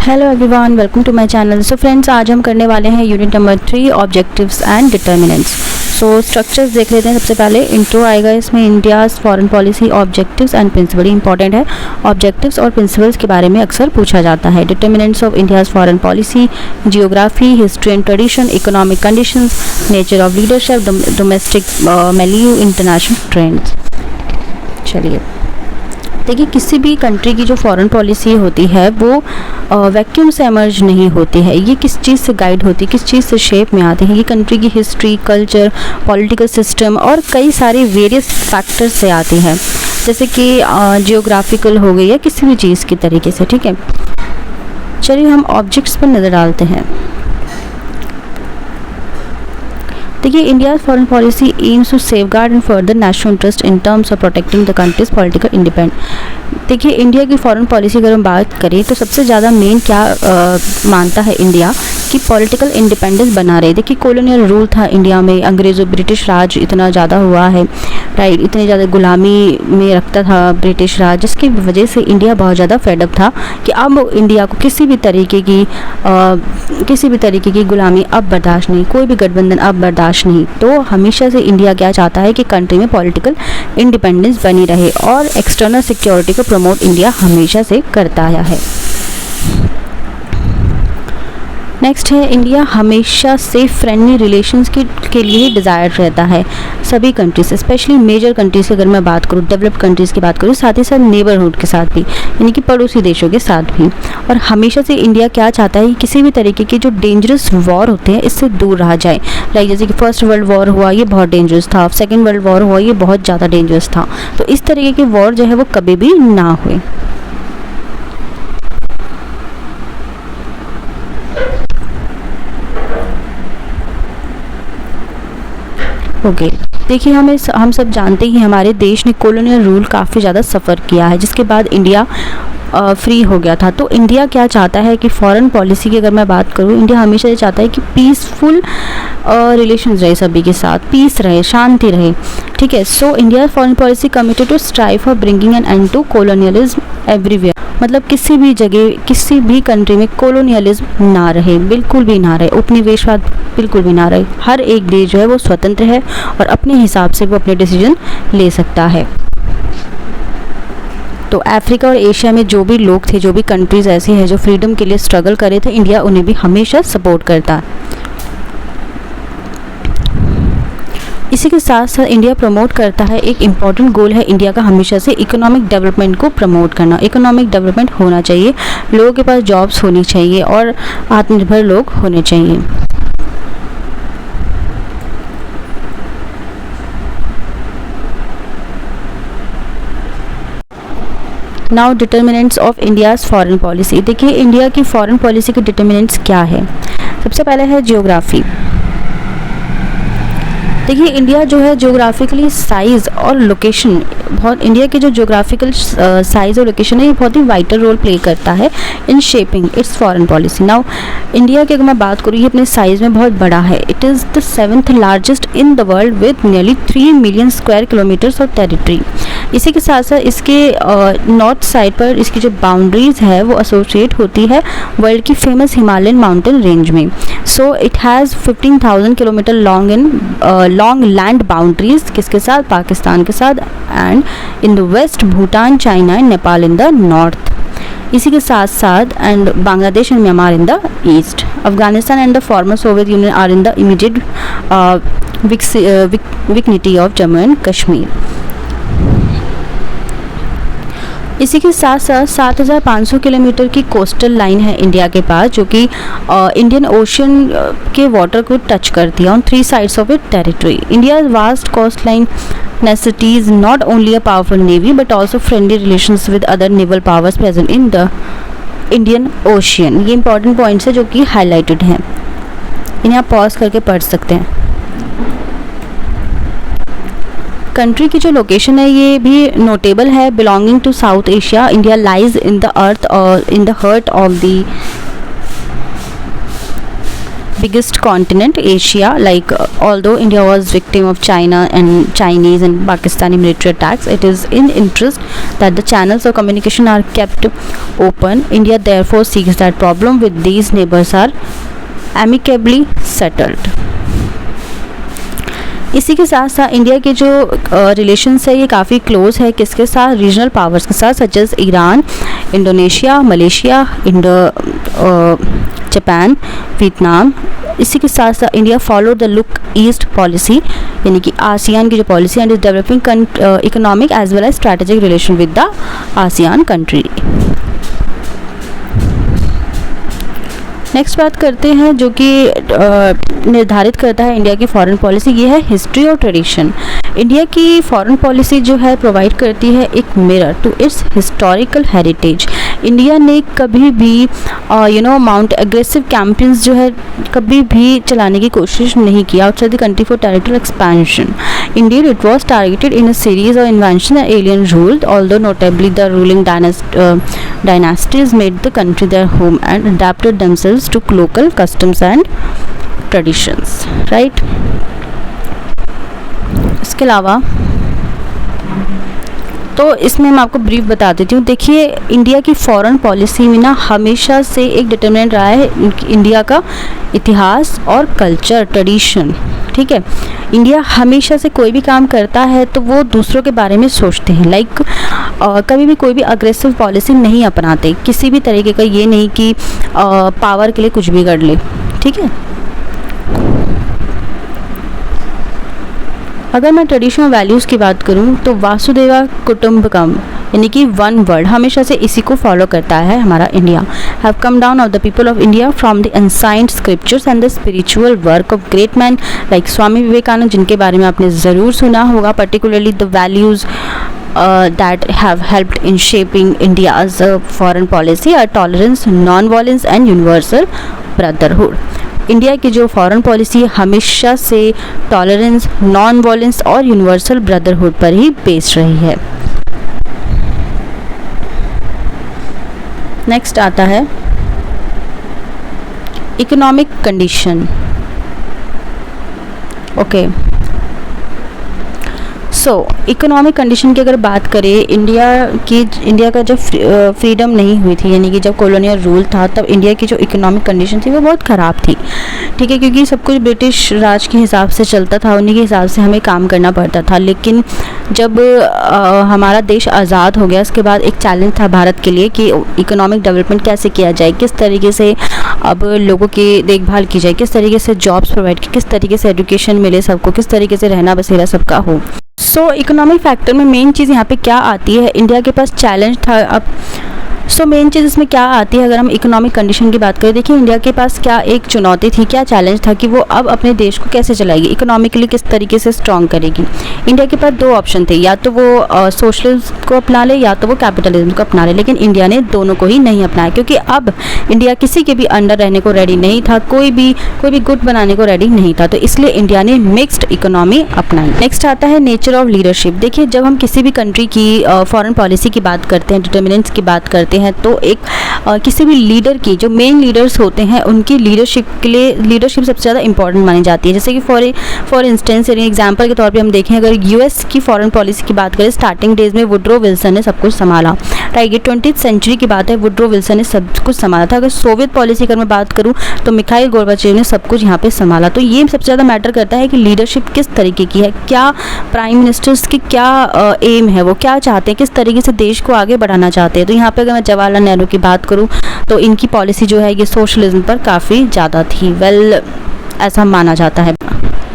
Hello everyone, welcome to my channel. So friends, आज हम करने वाले हैं unit number 3 objectives and determinants. So structures देख लेते हैं। सबसे पहले इंट्रो आएगा, इसमें India's foreign policy objectives and principle important है। ऑब्जेक्टिव्स और प्रिंसिपल्स के बारे में अक्सर पूछा जाता है। Determinants of India's foreign policy, geography, history and tradition, economic conditions, nature of leadership, domestic milieu, international trends. चलिए देखिए, किसी भी कंट्री की जो फॉरेन पॉलिसी होती है वो वैक्यूम से एमर्ज नहीं होती है। ये किस चीज़ से गाइड होती है, किस चीज़ से शेप में आती है। ये कंट्री की हिस्ट्री, कल्चर, पॉलिटिकल सिस्टम और कई सारे वेरियस फैक्टर्स से आती है, जैसे कि जियोग्राफिकल हो गई या किसी भी चीज़ की तरीके से। ठीक है, चलिए हम ऑब्जेक्ट्स पर नज़र डालते हैं। देखिए, India foreign policy aims to safeguard and further national interest in terms of protecting the country's political independence. देखिए, इंडिया की फॉरेन पॉलिसी अगर हम बात करें तो सबसे ज़्यादा मेन क्या मानता है इंडिया कि पॉलिटिकल इंडिपेंडेंस बना रहे। देखिए, कॉलोनियल रूल था इंडिया में, अंग्रेज़ों ब्रिटिश राज इतना ज़्यादा हुआ है, राइट, इतनी ज़्यादा गुलामी में रखता था ब्रिटिश राज, जिसकी वजह से इंडिया बहुत ज़्यादा फेडअप था कि अब इंडिया को किसी भी तरीके की गुलामी अब बर्दाश्त नहीं, कोई भी गठबंधन अब बर्दाश्त नहीं। तो हमेशा से इंडिया क्या चाहता है कि कंट्री में पॉलिटिकल इंडिपेंडेंस बनी रहे और एक्सटर्नल सिक्योरिटी को प्रमोट इंडिया हमेशा से करता आया है। नेक्स्ट है, इंडिया हमेशा से फ्रेंडली रिलेशंस के लिए डिज़ायर रहता है सभी कंट्रीज, स्पेशली मेजर कंट्रीज़ की अगर मैं बात करूँ, डेवलप्ड कंट्रीज़ की बात करूँ, साथ ही साथ नेबरहुड के साथ भी, यानी कि पड़ोसी देशों के साथ भी। और हमेशा से इंडिया क्या चाहता है कि किसी भी तरीके के जो डेंजरस वॉर होते हैं इससे दूर रहा जाए। लाइक जैसे कि फर्स्ट वर्ल्ड वॉर हुआ, ये बहुत डेंजरस था। सेकेंड वर्ल्ड वॉर हुआ, ये बहुत ज़्यादा डेंजरस था। तो इस तरीके के वॉर जो है वो कभी भी ना हुए। ओके, देखिए हम सब जानते हैं हमारे देश ने कॉलोनियल रूल काफ़ी ज़्यादा सफ़र किया है, जिसके बाद इंडिया फ्री हो गया था। तो इंडिया क्या चाहता है कि फॉरेन पॉलिसी की अगर मैं बात करूँ, इंडिया हमेशा ये चाहता है कि पीसफुल रिलेशंस रहे, सभी के साथ पीस रहे, शांति रहे। ठीक है, so India foreign policy committed to strive for bringing an end to colonialism everywhere. मतलब किसी भी जगह, किसी भी कंट्री में कॉलोनियलिज्म ना रहे, बिल्कुल भी ना रहे, उपनिवेशवाद बिल्कुल भी ना रहे। हर एक देश जो है वो स्वतंत्र है और अपने हिसाब से वो अपने डिसीजन ले सकता है। तो अफ्रीका और एशिया में जो भी लोग थे, जो भी कंट्रीज़ ऐसी हैं जो फ्रीडम के लिए स्ट्रगल करे थे, इंडिया उन्हें भी हमेशा सपोर्ट करता है। इसी के साथ साथ इंडिया प्रमोट करता है, एक इम्पॉर्टेंट गोल है इंडिया का हमेशा से इकोनॉमिक डेवलपमेंट को प्रमोट करना। इकोनॉमिक डेवलपमेंट होना चाहिए, लोगों के पास जॉब्स होनी चाहिए और आत्मनिर्भर लोग होने चाहिए। Now determinants of India's foreign policy. देखिए, इंडिया की फॉरेन पॉलिसी के डिटर्मिनेंट्स क्या है। सबसे पहले है जियोग्राफी। देखिए, इंडिया जो है जियोग्राफिकली साइज़ और लोकेशन, बहुत इंडिया की जो जियोग्राफिकल साइज़ और लोकेशन है ये बहुत ही वाइटल रोल प्ले करता है in shaping it's foreign policy. Now India की अगर मैं बात करूँ, ये अपने साइज़ में बहुत बड़ा है। It is the 7th largest in the world with nearly 3 million square kilometres of territory. इसी के साथ साथ इसके नॉर्थ साइड पर इसकी जो बाउंड्रीज़ है वो एसोसिएट होती है वर्ल्ड की फेमस हिमालयन माउंटेन रेंज में। So it has 15,000 kilometre long land boundaries, किसके साथ, पाकिस्तान के साथ, and in the west Bhutan, China and Nepal in the north. इसी के साथ साथ and Bangladesh and Myanmar in the east. Afghanistan and the former Soviet Union are in the immediate vicinity of Jammu and Kashmir. इसी के साथ साथ 7,500 किलोमीटर की कोस्टल लाइन है इंडिया के पास, जो कि इंडियन ओशन के वाटर को टच करती है on 3 sides of it territory. India vast coast line necessities not only a powerful navy but also friendly relations with other naval powers present in the Indian Ocean। ये important points है जो कि highlighted हैं, इन्हें आप pause करके पढ़ सकते हैं। कंट्री की जो लोकेशन है ये भी नोटेबल है, belonging to South Asia. India lies in the earth और in the heart of the biggest continent, Asia. Like although India was victim of China and Chinese and Pakistani military attacks, it is in interest that the channels of communication are kept open. India therefore seeks that problem with these neighbors are amicably settled. इसी के साथ साथ India के जो relations है ये काफ़ी close है किसके साथ, रीजनल पावर्स के साथ, such as Iran, Indonesia, Malaysia, Japan, Vietnam. इसी के साथ साथ India follow the look east policy, यानी कि आसियान की जो policy and is developing economic as well as strategic relation with the ASEAN country. Next बात करते हैं जो कि निर्धारित करता है इंडिया की फॉरेन पॉलिसी, ये है हिस्ट्री और ट्रेडिशन। इंडिया की फॉरेन पॉलिसी जो है प्रोवाइड करती है एक mirror to its historical heritage. India ने कभी भी माउंट एग्रेसिव कैंपेन्स जो है कभी भी चलाने की कोशिश नहीं की outside the country for territorial expansion. Indian it was targeted in a series of invention and alien rule, although notably the ruling dynasties made the country their home and adapted themselves to local customs and traditions, right? इसके अलावा तो इसमें मैं आपको brief बता देती हूँ। देखिए इंडिया की फॉरेन पॉलिसी में ना हमेशा से एक डिटर्मिनेंट रहा है इंडिया का इतिहास और कल्चर, ट्रेडिशन, ठीक है। इंडिया हमेशा से कोई भी काम करता है तो वो दूसरों के बारे में सोचते हैं, लाइक कभी भी कोई भी अग्रेसिव पॉलिसी नहीं अपनाते किसी भी तरीके का, ये नहीं कि पावर के लिए कुछ भी कर ले, ठीक है। अगर मैं ट्रेडिशनल वैल्यूज़ की बात करूं तो वासुदेवा कुटुंबकम यानी कि वन वर्ल्ड हमेशा से इसी को फॉलो करता है हमारा India. Have come down of the people of India from the ancient scriptures and the spiritual work of great man like Swami Vivekananda, जिनके बारे में आपने ज़रूर सुना होगा, particularly the values that have helped in shaping India's foreign policy are tolerance, non-violence and universal brotherhood. India की जो foreign policy हमेशा से टॉलरेंस, नॉन वायलेंस और यूनिवर्सल ब्रदरहुड पर ही बेस्ड रही है। नेक्स्ट आता है इकोनॉमिक कंडीशन। ओके, सो इकोनॉमिक कंडीशन की अगर बात करें, इंडिया का जब फ्रीडम नहीं हुई थी, यानी कि जब कॉलोनियल रूल था, तब इंडिया की जो इकोनॉमिक कंडीशन थी वो बहुत ख़राब थी, ठीक है, क्योंकि सब कुछ ब्रिटिश राज के हिसाब से चलता था, उन्हीं के हिसाब से हमें काम करना पड़ता था। लेकिन जब हमारा देश आज़ाद हो गया, उसके बाद एक चैलेंज था भारत के लिए कि इकोनॉमिक डेवलपमेंट कैसे किया जाए, किस तरीके से अब लोगों की देखभाल की जाए, किस तरीके से जॉब्स प्रोवाइड की, किस तरीके से एजुकेशन मिले सबको, किस तरीके से रहना बसेरा सबका हो। सो इकोनॉमिक फैक्टर में मेन चीज़ यहाँ पे क्या आती है, इंडिया के पास चैलेंज था अब। सो मेन चीज़ इसमें क्या आती है अगर हम इकोनॉमिक कंडीशन की बात करें, देखिए इंडिया के पास क्या एक चुनौती थी, क्या चैलेंज था कि वो अब अपने देश को कैसे चलाएगी, इकोनॉमिकली किस तरीके से स्ट्रॉन्ग करेगी। इंडिया के पास दो ऑप्शन थे, या तो वो सोशलिज्म को अपना ले या तो वो कैपिटलिज्म को अपना ले, लेकिन इंडिया ने दोनों को ही नहीं अपनाया, क्योंकि अब इंडिया किसी के भी अंडर रहने को रेडी नहीं था, कोई भी गुट बनाने को रेडी नहीं था, तो इसलिए इंडिया ने मिक्स्ड इकोनॉमी अपनाई। नेक्स्ट आता है नेचर ऑफ लीडरशिप। देखिए जब हम किसी भी कंट्री की फॉरेन पॉलिसी की बात करते हैं, डिटर्मिनेंट्स की बात करते हैं, तो एक किसी भी लीडर की जो मेन लीडर्स होते हैं उनकी लीडरशिप के लिए लीडरशिप सबसे ज़्यादा इंपॉर्टेंट मानी जाती है। जैसे कि फॉर इंस्टेंस एग्जांपल के तौर पे हम देखें, अगर यूएस की फॉरेन पॉलिसी की बात करें, स्टार्टिंग डेज में वुड्रो विल्सन ने सब कुछ संभाला, राइट, ये 20th सेंचुरी की बात है, वुड्रो विल्सन ने सब कुछ संभाला था। अगर सोवियत पॉलिसी अगर मैं बात करूँ तो मिखाइल गोर्बाचेव ने सब कुछ यहाँ पे संभाला। तो ये सबसे ज़्यादा मैटर करता है कि लीडरशिप किस तरीके की है, क्या प्राइम मिनिस्टर्स की क्या एम है, वो क्या चाहते हैं, किस तरीके से देश को आगे बढ़ाना चाहते हैं। तो यहाँ पे अगर मैं जवाहरलाल नेहरू की बात करूं तो इनकी पॉलिसी जो है ये सोशलिज्म पर काफ़ी ज़्यादा थी, ऐसा माना जाता है।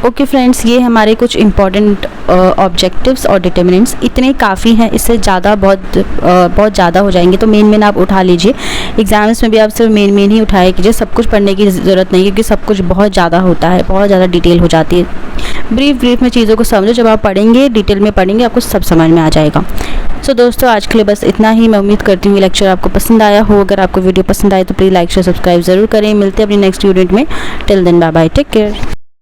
ओके फ्रेंड्स, ये हमारे कुछ इंपॉर्टेंट ऑब्जेक्टिव्स और डिटर्मिनेंट्स, इतने काफ़ी हैं, इससे ज़्यादा बहुत ज़्यादा हो जाएंगे, तो मेन आप उठा लीजिए। एग्जाम्स में भी आप सिर्फ मेन ही उठाया कीजिए, सब कुछ पढ़ने की ज़रूरत नहीं, क्योंकि सब कुछ बहुत ज़्यादा होता है, बहुत ज़्यादा डिटेल हो जाती है। ब्रीफ में चीज़ों को समझो, जब आप पढ़ेंगे डिटेल में पढ़ेंगे आपको सब समझ में आ जाएगा। सो दोस्तों आज के लिए बस इतना ही। मैं उम्मीद करती हूँ ये लेक्चर आपको पसंद आया हो। अगर आपको वीडियो पसंद आए तो प्लीज़ लाइक शेयर सब्सक्राइब ज़रूर करें। मिलते हैं अपनी नेक्स्ट यूनिट में। Till then bye bye, take care.